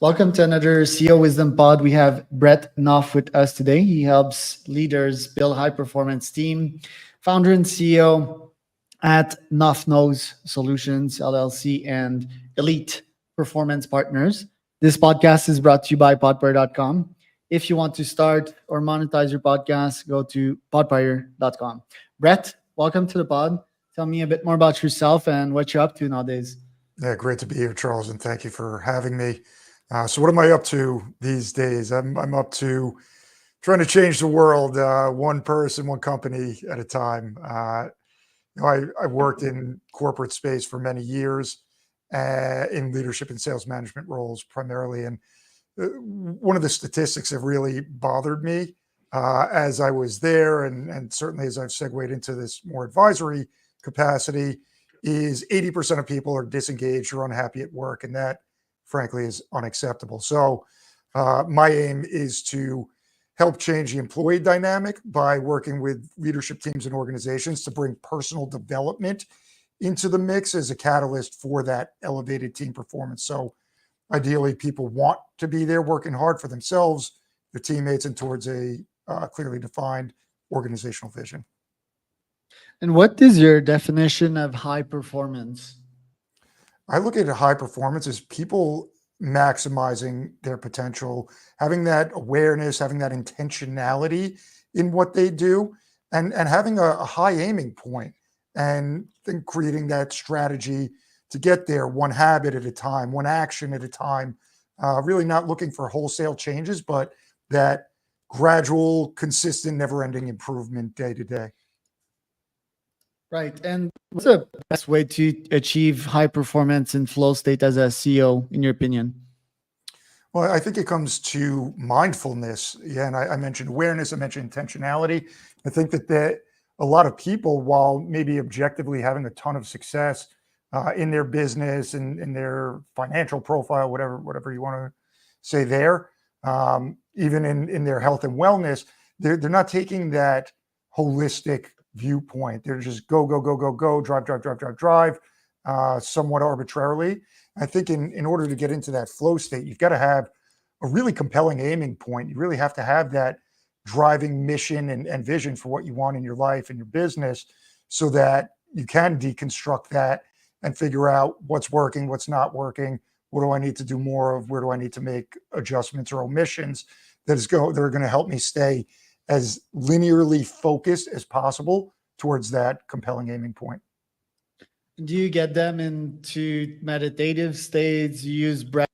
Welcome to another CEO Wisdom Pod. We have Brett Knopf with us today. He helps leaders build high performance team, founder and CEO at KnopfKnows Solutions LLC and Elite Performance Partners. This podcast is brought to you by podpire.com. If you want to start or monetize your podcast, go to podpire.com. Brett, welcome to the pod. Tell me a bit more about yourself and what you're up to nowadays. Yeah, great to be here, Charles, and thank you for having me. So, what am I up to these days? I'm up to trying to change the world, one person, one company at a time. I worked in corporate space for many years in leadership and sales management roles primarily. And one of the statistics that really bothered me as I was there, and certainly as I've segued into this more advisory capacity, is 80% of people are disengaged or unhappy at work. And that, frankly, is unacceptable. So my aim is to help change the employee dynamic by working with leadership teams and organizations to bring personal development into the mix as a catalyst for that elevated team performance. So ideally, people want to be there working hard for themselves, their teammates, and towards a clearly defined organizational vision. And what is your definition of high performance? I look at high performance as people maximizing their potential, having that awareness, having that intentionality in what they do, and having a high aiming point, and then creating that strategy to get there one habit at a time, one action at a time, really not looking for wholesale changes, but that gradual, consistent, never-ending improvement day to day. Right. And what's the best way to achieve high performance in flow state as a CEO, in your opinion? Well, I think it comes to mindfulness. Yeah, and I mentioned awareness, I mentioned intentionality. I think that a lot of people, while maybe objectively having a ton of success in their business and in their financial profile, whatever you want to say there, even in their health and wellness, they're not taking that holistic viewpoint. They're just go, drive, somewhat arbitrarily. I think in order to get into that flow state, you've got to have a really compelling aiming point. You really have to have that driving mission and vision for what you want in your life and your business, so that you can deconstruct that and figure out what's working, what's not working, what do I need to do more of, where do I need to make adjustments or omissions that are going to help me stay as linearly focused as possible towards that compelling aiming point. Do you get them into meditative states? You use breath?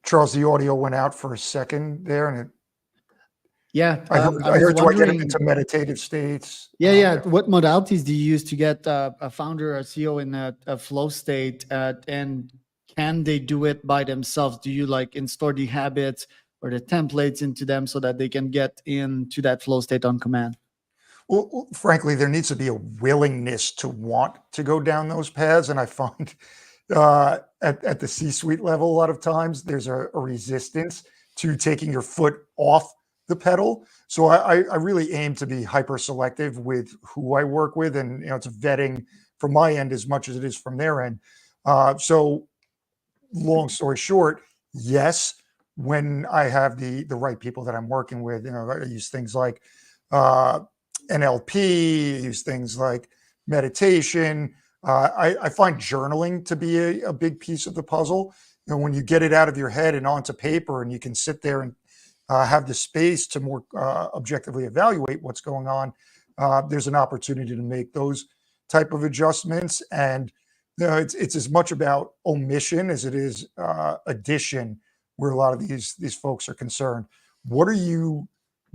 Charles, the audio went out for a second there, and Yeah, I heard do I get them into meditative states? Yeah. What modalities do you use to get a founder or CEO in a flow state? And can they do it by themselves? Do you like install the habits or the templates into them so that they can get into that flow state on command? Well, frankly, there needs to be a willingness to want to go down those paths. And I find at the C-suite level, a lot of times there's a resistance to taking your foot off the pedal. So I really aim to be hyper selective with who I work with. And, it's a vetting from my end as much as it is from their end. So long story short, yes, when I have the right people that I'm working with, I use things like NLP, use things like meditation. I find journaling to be a big piece of the puzzle. When you get it out of your head and onto paper, and you can sit there and have the space to more objectively evaluate what's going on, there's an opportunity to make those type of adjustments. And it's as much about omission as it is addition, where a lot of these folks are concerned. What are you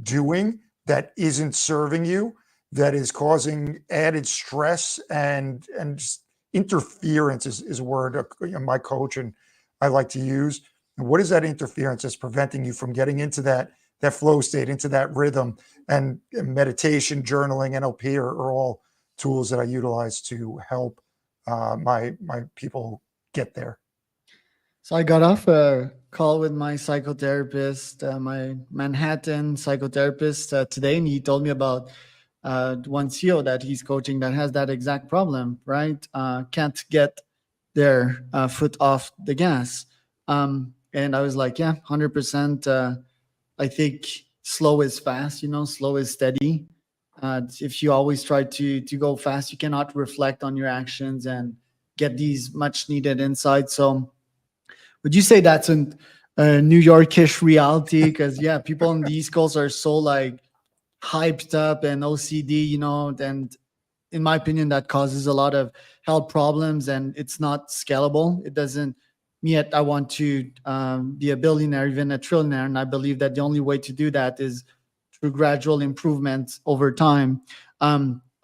doing that isn't serving you, that is causing added stress and just interference is a word my coach and I like to use. And what is that interference that's preventing you from getting into that flow state, into that rhythm? And meditation, journaling, NLP are all tools that I utilize to help my people get there. So I got off a call with my psychotherapist, my Manhattan psychotherapist today, and he told me about one CEO that he's coaching that has that exact problem, right? Can't get their foot off the gas. And I was like, yeah, 100%. I think slow is fast, slow is steady. If you always try to go fast, you cannot reflect on your actions and get these much needed insights. So would you say that's a New Yorkish reality? Because yeah, people on the East Coast are so like hyped up and OCD, and in my opinion, that causes a lot of health problems and it's not scalable. It doesn't. Me, yet I want to be a billionaire, even a trillionaire, and I believe that the only way to do that is through gradual improvement over time.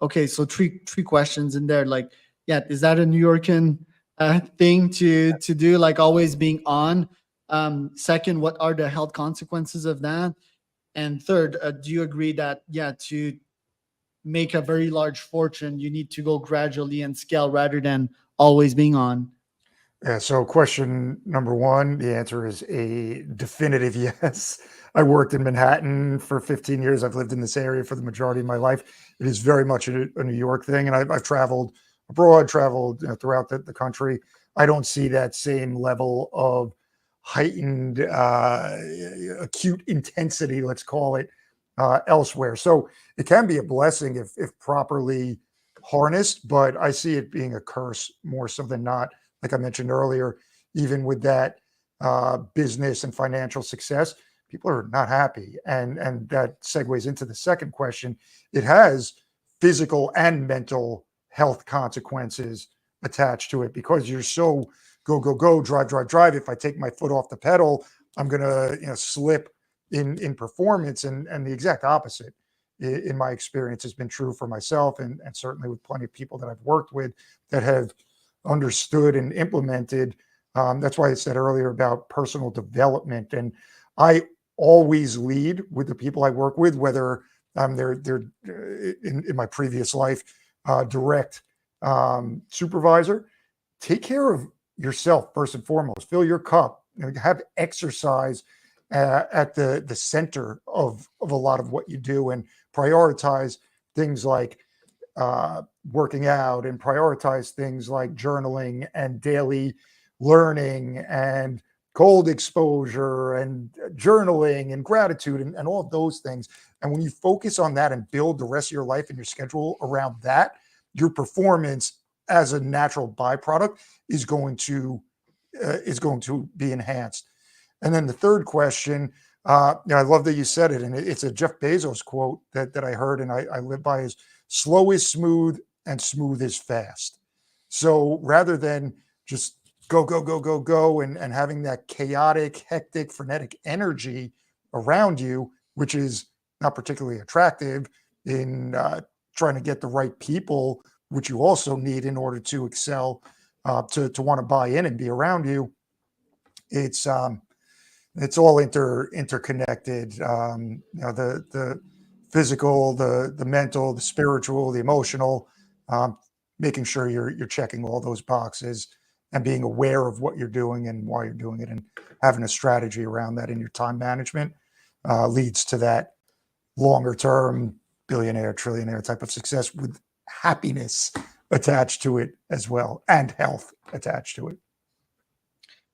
Okay, so three questions in there. Like, yeah, is that a New Yorkan thing to do? Like always being on. Second, what are the health consequences of that? And third, do you agree that yeah, to make a very large fortune, you need to go gradually and scale rather than always being on? Yeah. So, question number one, the answer is a definitive yes. I worked in Manhattan for 15 years. I've lived in this area for the majority of my life. It is very much a New York thing. And I've traveled abroad, traveled throughout the country. I don't see that same level of heightened, acute intensity, let's call it, elsewhere. So, it can be a blessing if properly harnessed, but I see it being a curse more so than not. Like I mentioned earlier, even with that business and financial success, people are not happy, and that segues into the second question. It has physical and mental health consequences attached to it because you're so go go go, drive drive drive. If I take my foot off the pedal, I'm gonna slip in performance, and the exact opposite in my experience has been true for myself, and certainly with plenty of people that I've worked with that have understood and implemented. That's why I said earlier about personal development. And I always lead with the people I work with, whether they're in my previous life, direct supervisor. Take care of yourself first and foremost. Fill your cup. Have exercise at the center of a lot of what you do, and prioritize things like working out, and prioritize things like journaling and daily learning and cold exposure and journaling and gratitude, and all of those things. And when you focus on that and build the rest of your life and your schedule around that, your performance as a natural byproduct is going to be enhanced. And then the third question, I love that you said it, and it's a Jeff Bezos quote that I heard and I live by, is slow is smooth and smooth is fast. So rather than just go, go, go, go, go, and having that chaotic, hectic, frenetic energy around you, which is not particularly attractive in trying to get the right people, which you also need in order to excel, to want to buy in and be around you. It's all interconnected. The physical, the mental, the spiritual, the emotional. Making sure you're checking all those boxes and being aware of what you're doing and why you're doing it, and having a strategy around that in your time management leads to that longer term billionaire, trillionaire type of success with happiness attached to it as well, and health attached to it.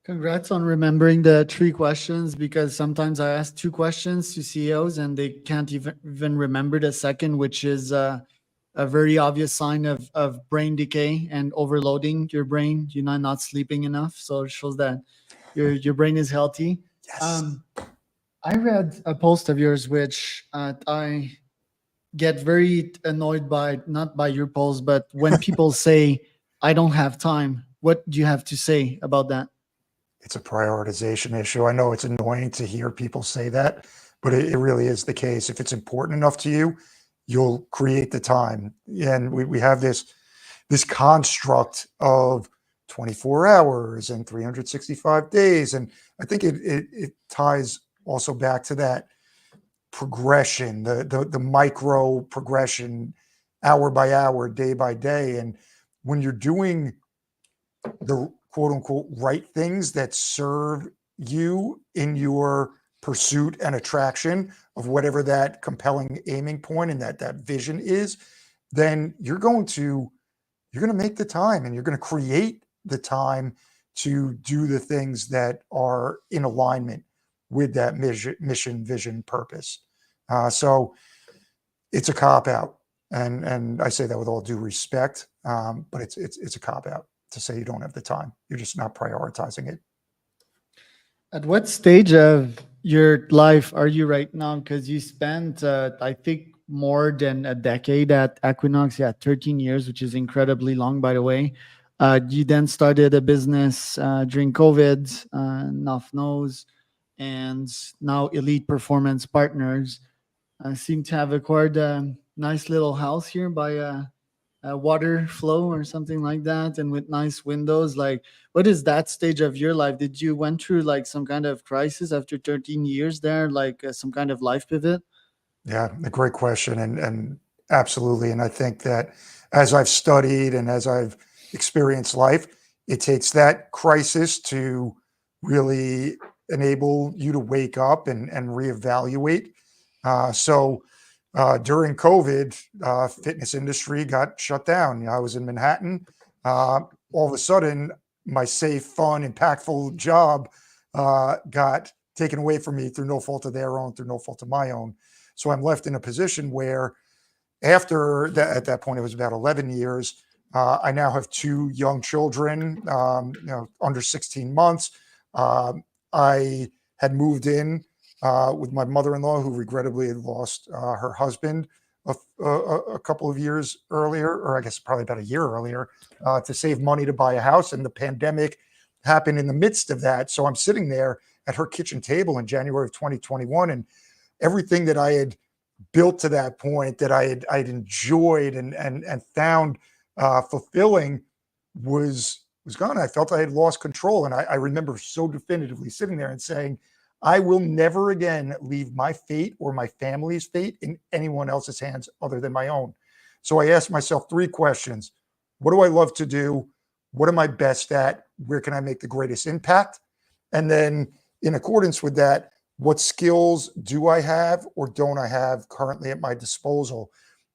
Congrats on remembering the three questions, because sometimes I ask two questions to CEOs and they can't even remember the second, which is a very obvious sign of brain decay and overloading your brain. You're not sleeping enough. So it shows that your brain is healthy. Yes. I read a post of yours, which I get very annoyed by, not by your post, but when people say, I don't have time. What do you have to say about that? It's a prioritization issue. I know it's annoying to hear people say that, but it really is the case. If it's important enough to you, you'll create the time. And we have this construct of 24 hours and 365 days. And I think it ties also back to that progression, the micro progression, hour by hour, day by day. And when you're doing the quote unquote right things that serve you in your pursuit and attraction of whatever that compelling aiming point and that vision is, then you're going to make the time, and you're going to create the time to do the things that are in alignment with that mission, vision, purpose. So it's a cop out, and I say that with all due respect, but it's a cop out to say you don't have the time. You're just not prioritizing it. At what stage of your life are you right now? Because you spent, I think, more than a decade at Equinox. Yeah, 13 years, which is incredibly long, by the way. You then started a business during COVID, KnopfKnows, and now Elite Performance Partners. Seem to have acquired a nice little house here by a water flow or something like that, and with nice windows. Like, what is that stage of your life? Did you went through like some kind of crisis after 13 years there, like some kind of life pivot? Yeah, a great question, and absolutely. And I think that as I've studied and as I've experienced life, it takes that crisis to really enable you to wake up and reevaluate. During COVID, fitness industry got shut down. I was in Manhattan. All of a sudden, my safe, fun, impactful job got taken away from me through no fault of their own, through no fault of my own. So I'm left in a position where, after that, at that point, it was about 11 years. I now have two young children, under 16 months. I had moved in with my mother-in-law, who regrettably had lost her husband a couple of years earlier, or I guess probably about a year earlier, to save money to buy a house. And the pandemic happened in the midst of that. So I'm sitting there at her kitchen table in January of 2021, and everything that I had built to that point, that I'd enjoyed and found fulfilling, was gone. I felt I had lost control, and I remember so definitively sitting there and saying, I will never again leave my fate or my family's fate in anyone else's hands other than my own. So I asked myself three questions: what do I love to do? What am I best at? Where can I make the greatest impact? And then, in accordance with that, what skills do I have or don't I have currently at my disposal?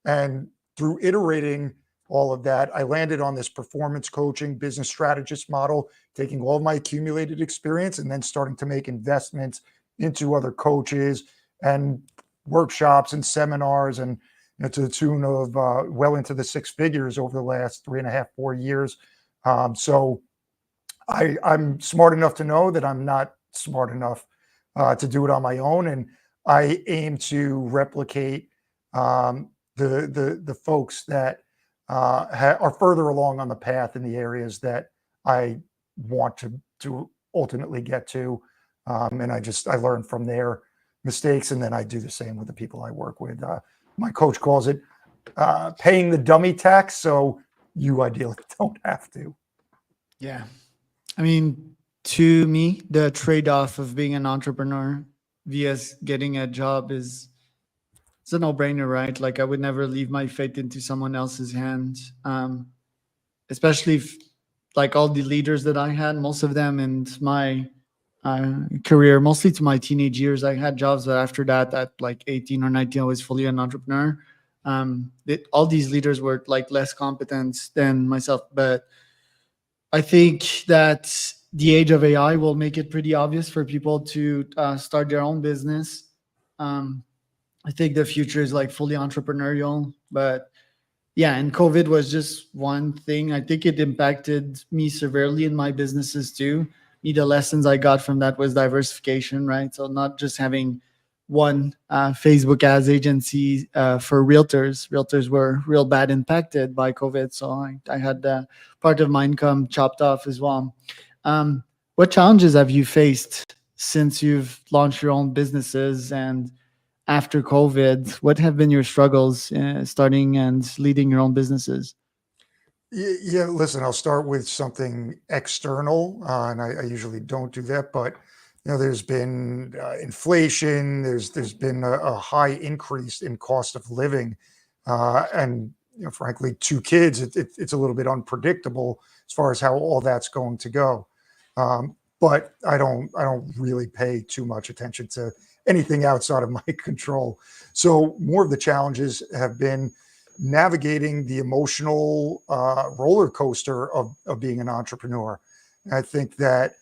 And through iterating all of that, I landed on this performance coaching business strategist model, taking all of my accumulated experience and then starting to make investments into other coaches and workshops and seminars, and to the tune of well into the six figures over the last 3.5, 4 years. So I'm smart enough to know that I'm not smart enough to do it on my own, and I aim to replicate the folks that are further along on the path in the areas that I want to ultimately get to, and I learn from their mistakes, and then I do the same with the people I work with. My coach calls it paying the dummy tax, so you ideally don't have to. Yeah. I mean, to me, the trade-off of being an entrepreneur vs getting a job it's a no-brainer, right? Like, I would never leave my fate into someone else's hands. Especially if, like, all the leaders that I had, most of them in my career, mostly to my teenage years, I had jobs, but after that, at like 18 or 19, I was fully an entrepreneur. All these leaders were like less competent than myself, but I think that the age of AI will make it pretty obvious for people to start their own business. Um, I think the future is like fully entrepreneurial, but yeah, and COVID was just one thing. I think it impacted me severely in my businesses too. The lessons I got from that was diversification, right? So not just having one Facebook ads agency for realtors. Realtors were real bad impacted by COVID, so I had part of my income chopped off as well. What challenges have you faced since you've launched your own businesses, and after COVID, what have been your struggles starting and leading your own businesses? Yeah, listen, I'll start with something external, and I usually don't do that, but there's been inflation. There's been a high increase in cost of living, and frankly, two kids, it's a little bit unpredictable as far as how all that's going to go. but I don't really pay too much attention to anything outside of my control. So more of the challenges have been navigating the emotional roller coaster of being an entrepreneur. And I think that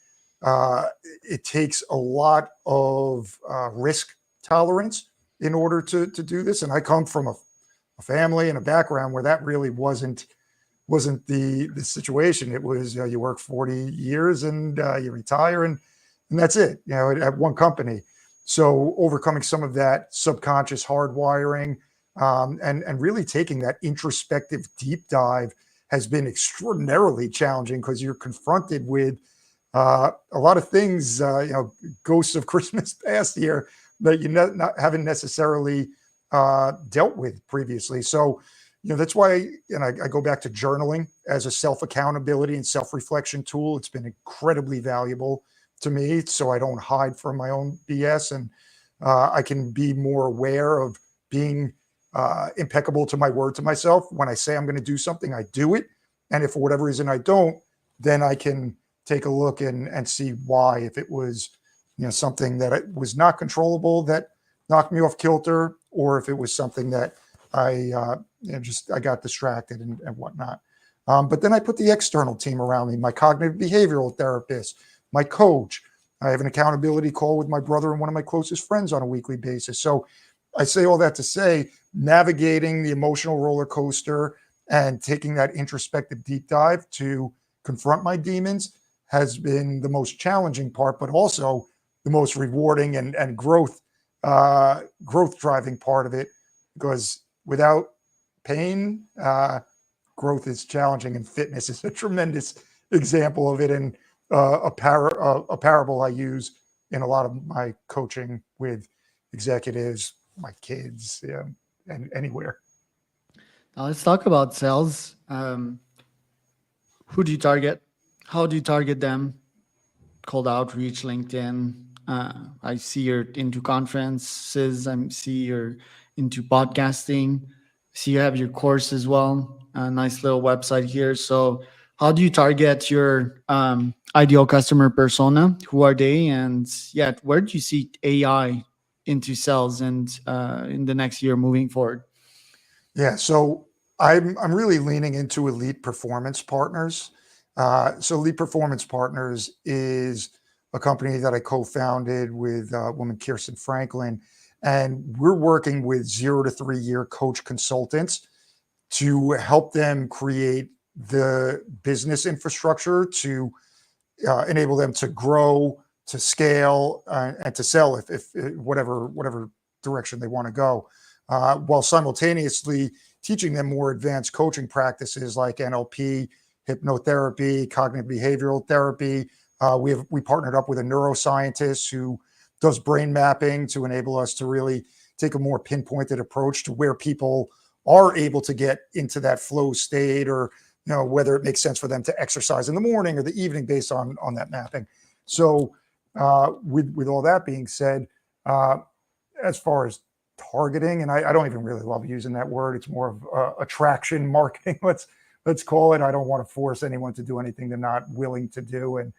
it takes a lot of risk tolerance in order to do this. And I come from a family and a background where that really wasn't the situation. It was you work 40 years and you retire and that's it. At one company. So overcoming some of that subconscious hardwiring and really taking that introspective deep dive has been extraordinarily challenging because you're confronted with a lot of things, ghosts of Christmas past here that you haven't necessarily dealt with previously. So, that's why, and I go back to journaling as a self-accountability and self-reflection tool. It's been incredibly valuable to me, so I don't hide from my own BS, and I can be more aware of being impeccable to my word to myself. When I say I'm going to do something, I do it, and if for whatever reason I don't, then I can take a look and see why. If it was, something that it was not controllable that knocked me off kilter, or if it was something that I I got distracted and whatnot. But then I put the external team around me, my cognitive behavioral therapist, my coach. I have an accountability call with my brother and one of my closest friends on a weekly basis. So I say all that to say, navigating the emotional roller coaster and taking that introspective deep dive to confront my demons has been the most challenging part, but also the most rewarding and growth driving part of it, because without pain, growth is challenging, and fitness is a tremendous example of it. And a parable I use in a lot of my coaching with executives, my kids, and anywhere. Now let's talk about sales. Who do you target? How do you target them? Cold outreach, LinkedIn. I see you're into conferences. I see you're into podcasting. See you have your course as well. A nice little website here. So, how do you target your ideal customer persona? Who are they? And yeah, where do you see AI into sales and in the next year moving forward? Yeah, so I'm really leaning into Elite Performance Partners. So Elite Performance Partners is a company that I co-founded with woman Kirsten Franklin, and we're working with 0 to 3 year coach consultants to help them create the business infrastructure to enable them to grow, to scale, and to sell if whatever direction they want to go, while simultaneously teaching them more advanced coaching practices like NLP, hypnotherapy, cognitive behavioral therapy. We partnered up with a neuroscientist who does brain mapping to enable us to really take a more pinpointed approach to where people are able to get into that flow state, or whether it makes sense for them to exercise in the morning or the evening based on that mapping. So with all that being said, as far as targeting, and I don't even really love using that word. It's more of attraction marketing. Let's call it. I don't want to force anyone to do anything they're not willing to do. And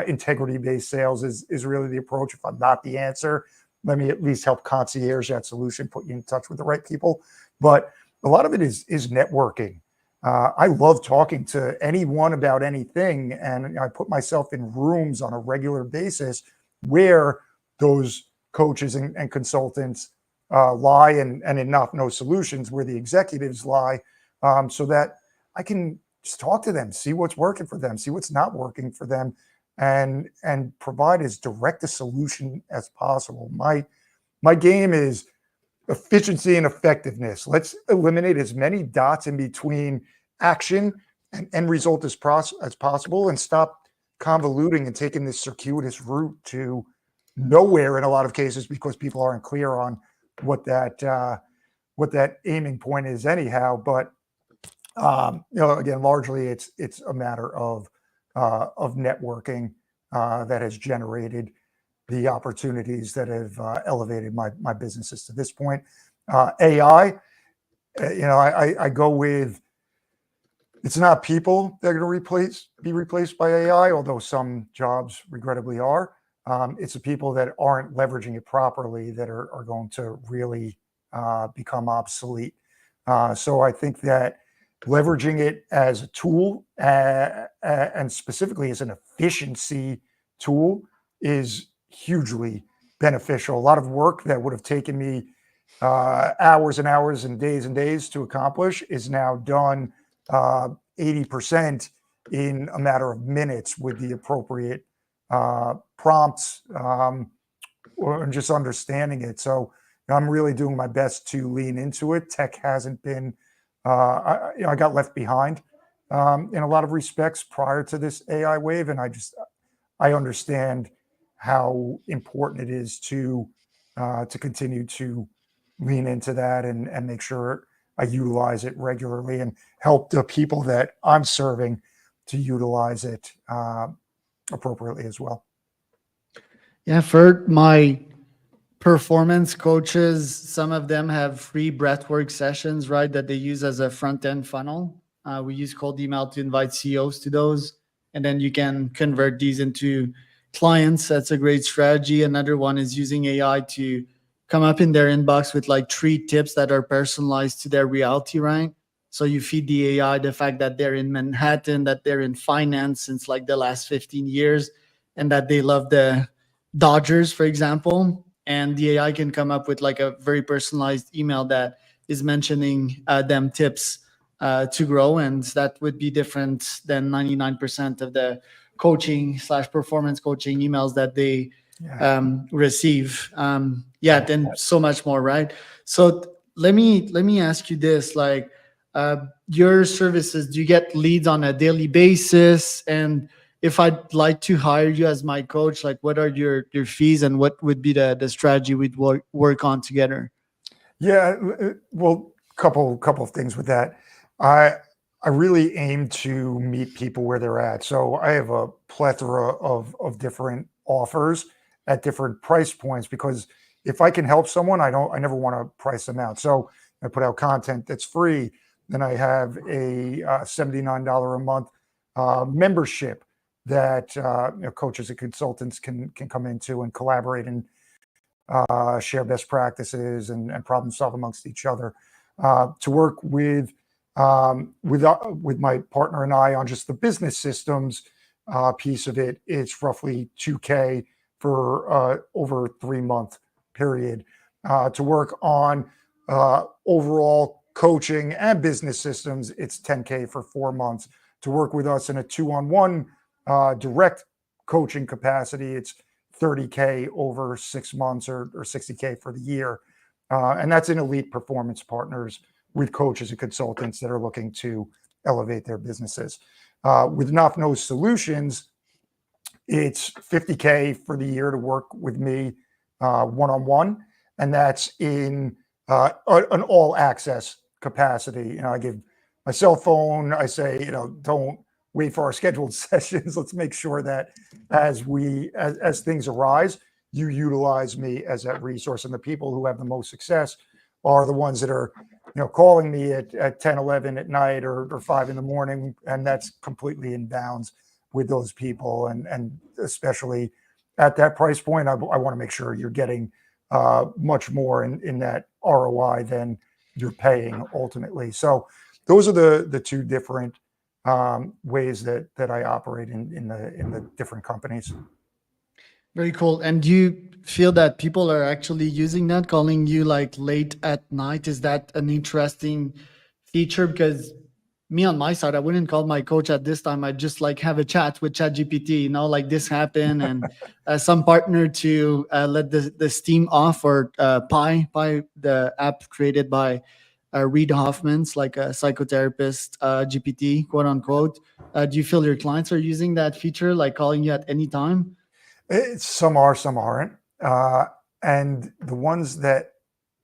integrity-based sales is really the approach. If I'm not the answer, let me at least help concierge that solution, put you in touch with the right people. But a lot of it is networking. I love talking to anyone about anything, and I put myself in rooms on a regular basis where those coaches and consultants lie, and in KnopfKnows Solutions where the executives lie, so that I can just talk to them, see what's working for them, see what's not working for them, and provide as direct a solution as possible. My game is efficiency and effectiveness. Let's eliminate as many dots in between action and end result as possible, and stop convoluting and taking this circuitous route to nowhere in a lot of cases, because people aren't clear on what that aiming point is anyhow. But again, largely it's a matter of networking that has generated the opportunities that have elevated my businesses to this point. AI, I go with It's not people that are going to be replaced by AI, although some jobs regrettably are. It's the people that aren't leveraging it properly that are going to really become obsolete. So I think that leveraging it as a tool and specifically as an efficiency tool is hugely beneficial. A lot of work that would have taken me hours and hours and days to accomplish is now done 80% in a matter of minutes with the appropriate prompts or just understanding it. So I'm really doing my best to lean into it. Tech hasn't been, I got left behind in a lot of respects prior to this AI wave, and I understand how important it is to continue to lean into that and make sure I utilize it regularly and help the people that I'm serving to utilize it appropriately as well. Yeah, for my performance coaches, some of them have free breathwork sessions, right, that they use as a front end funnel. We use cold email to invite CEOs to those, and then you can convert these into clients. That's a great strategy. Another one is using AI to come up in their inbox with like 3 tips that are personalized to their reality, right? So you feed the AI the fact that they're in Manhattan, that they're in finance since like the last 15 years, and that they love the Dodgers, for example, and the AI can come up with like a very personalized email that is mentioning them tips to grow, and that would be different than 99% of the coaching slash performance coaching emails that they Yeah. receive. Yeah, then so much more, right? So let me ask you this: like, your services, do you get leads on a daily basis? And if I'd like to hire you as my coach, like what are your fees and what would be the strategy we'd work on together? Yeah, well, couple of things with that. I I really aim to meet people where they're at. So I have a plethora of different offers at different price points because if I can help someone, I never want to price them out. So I put out content that's free. Then I have a $79 a month membership that coaches and consultants can come into and collaborate and share best practices and problem solve amongst each other. To work with my partner and I on just the business systems piece of it, it's roughly 2K for over 3 month period. To work on overall coaching and business systems, it's 10K for 4 months. To work with us in a 2-on-1 direct coaching capacity, it's 30K over 6 months or 60K for the year. And that's in elite performance partners with coaches and consultants that are looking to elevate their businesses. With KnopfKnows Solutions, it's 50K for the year to work with me one-on-one. And that's in an all access capacity. I give my cell phone, I say, don't wait for our scheduled sessions. Let's make sure that as things arise, you utilize me as that resource. And the people who have the most success are the ones that are, calling me at 10, 11 at night or 5 in the morning. And that's completely in bounds with those people. And especially at that price point, I want to make sure you're getting much more in that ROI than you're paying ultimately. So those are the two different ways that I operate in the different companies. Very cool. And do you feel that people are actually using that, calling you like late at night? Is that an interesting feature? Because me on my side, I wouldn't call my coach at this time. I'd just like have a chat with ChatGPT, like this happened, and some partner to let the steam off, or Pi, the app created by Reid Hoffman's, like a psychotherapist GPT, quote unquote. Do you feel your clients are using that feature, like calling you at any time? Some are, some aren't. And the ones that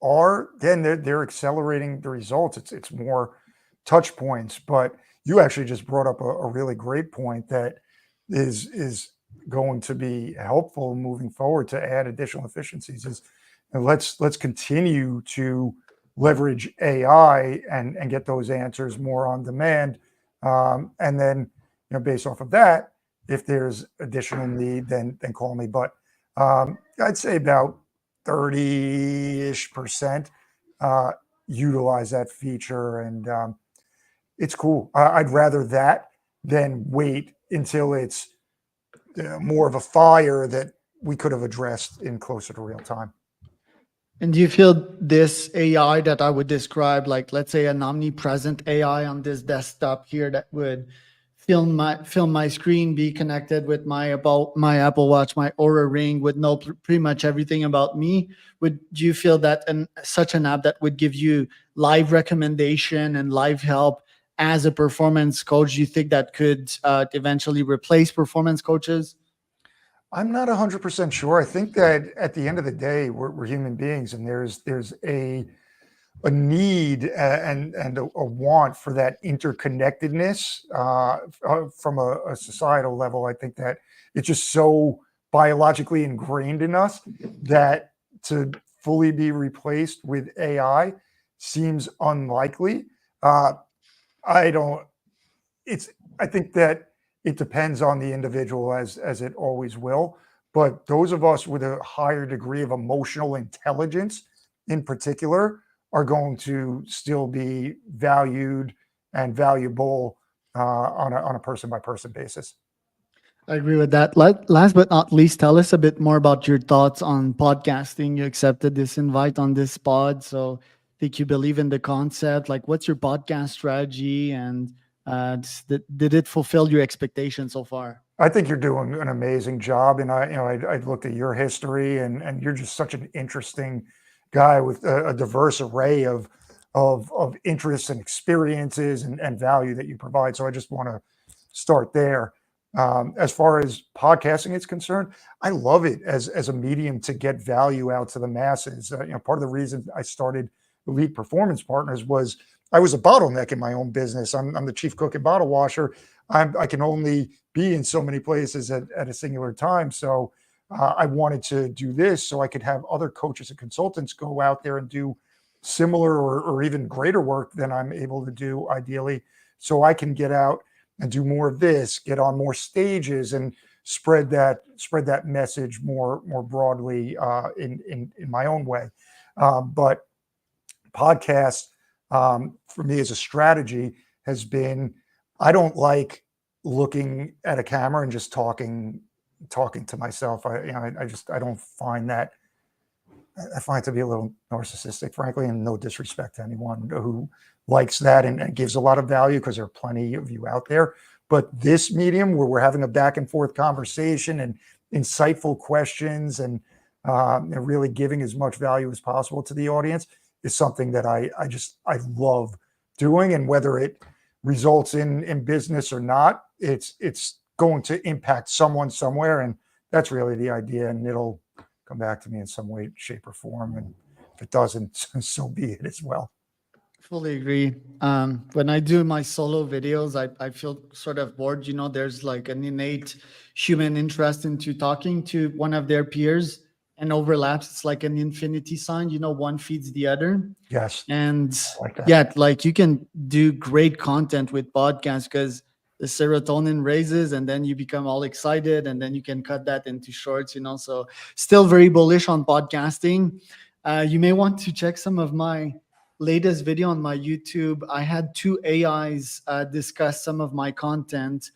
are, then they're accelerating the results. It's more touch points. But you actually just brought up a really great point that is going to be helpful moving forward to add additional efficiencies. Let's continue to leverage AI and get those answers more on demand And then, based off of that, if there's additional need, then call me. But I'd say about 30-ish% utilize that feature, and it's cool. I'd rather that than wait until it's more of a fire that we could have addressed in closer to real time. And do you feel this AI that I would describe, like let's say an omnipresent AI on this desktop here that would film my screen, be connected with my Apple Watch, my Aura Ring, would know pretty much everything about me? Would do you feel that such an app that would give you live recommendation and live help as a performance coach, do you think that could eventually replace performance coaches? I'm not 100% sure. I think that at the end of the day, we're human beings, and there's a need and a want for that interconnectedness from a societal level. I think that it's just so biologically ingrained in us that to fully be replaced with AI seems unlikely. I don't. I think that it depends on the individual, as it always will. But those of us with a higher degree of emotional intelligence, in particular, are going to still be valued and valuable on a person by person basis. I agree with that. Last but not least, tell us a bit more about your thoughts on podcasting. You accepted this invite on this pod, so I think you believe in the concept. Like, what's your podcast strategy, and did it fulfill your expectations so far? I think you're doing an amazing job, and I looked at your history, and you're just such an interesting guy with a diverse array of interests and experiences and value that you provide. So I just want to start there. As far as podcasting is concerned, I love it as a medium to get value out to the masses. Part of the reason I started Elite Performance Partners was I was a bottleneck in my own business. I'm the chief cook and bottle washer. I can only be in so many places at a singular time. So I wanted to do this so I could have other coaches and consultants go out there and do similar or even greater work than I'm able to do ideally. So I can get out and do more of this, get on more stages, and spread that message more broadly in my own way. But podcast for me as a strategy has been, I don't like looking at a camera and just talking to myself. I don't find that. I find it to be a little narcissistic, frankly, and no disrespect to anyone who likes that and gives a lot of value, because there are plenty of you out there. But this medium where we're having a back and forth conversation and insightful questions and really giving as much value as possible to the audience is something that I love doing. And whether it results in business or not, it's going to impact someone somewhere. And that's really the idea. And it'll come back to me in some way, shape, or form. And if it doesn't, so be it as well. Fully agree. When I do my solo videos, I feel sort of bored. There's like an innate human interest into talking to one of their peers and overlaps. It's like an infinity sign, one feeds the other. Yes. And Like that. yeah, like you can do great content with podcasts because the serotonin raises and then you become all excited and then you can cut that into shorts, so still very bullish on podcasting. You may want to check some of my latest video on my YouTube. I had two AIs discuss some of my content,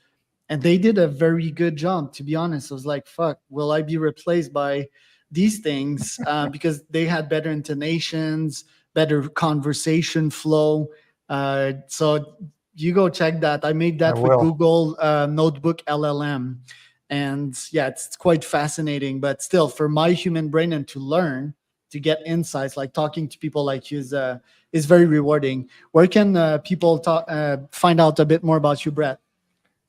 and they did a very good job. To be honest, I was like, "Fuck, will I be replaced by these things?" Because they had better intonations, better conversation flow. So you go check that. I made that I with will. Google Notebook LLM, and yeah, it's quite fascinating. But still, for my human brain and to learn, to get insights, like talking to people like you is very rewarding. Where can people find out a bit more about you, Brett?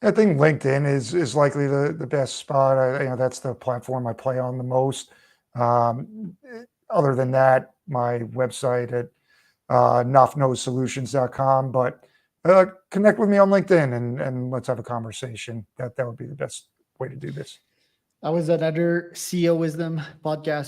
I think LinkedIn is likely the best spot. That's the platform I play on the most. Other than that, my website at KnopfKnowsSolutions.com. But connect with me on LinkedIn and let's have a conversation. That would be the best way to do this. That was another CEO Wisdom podcast.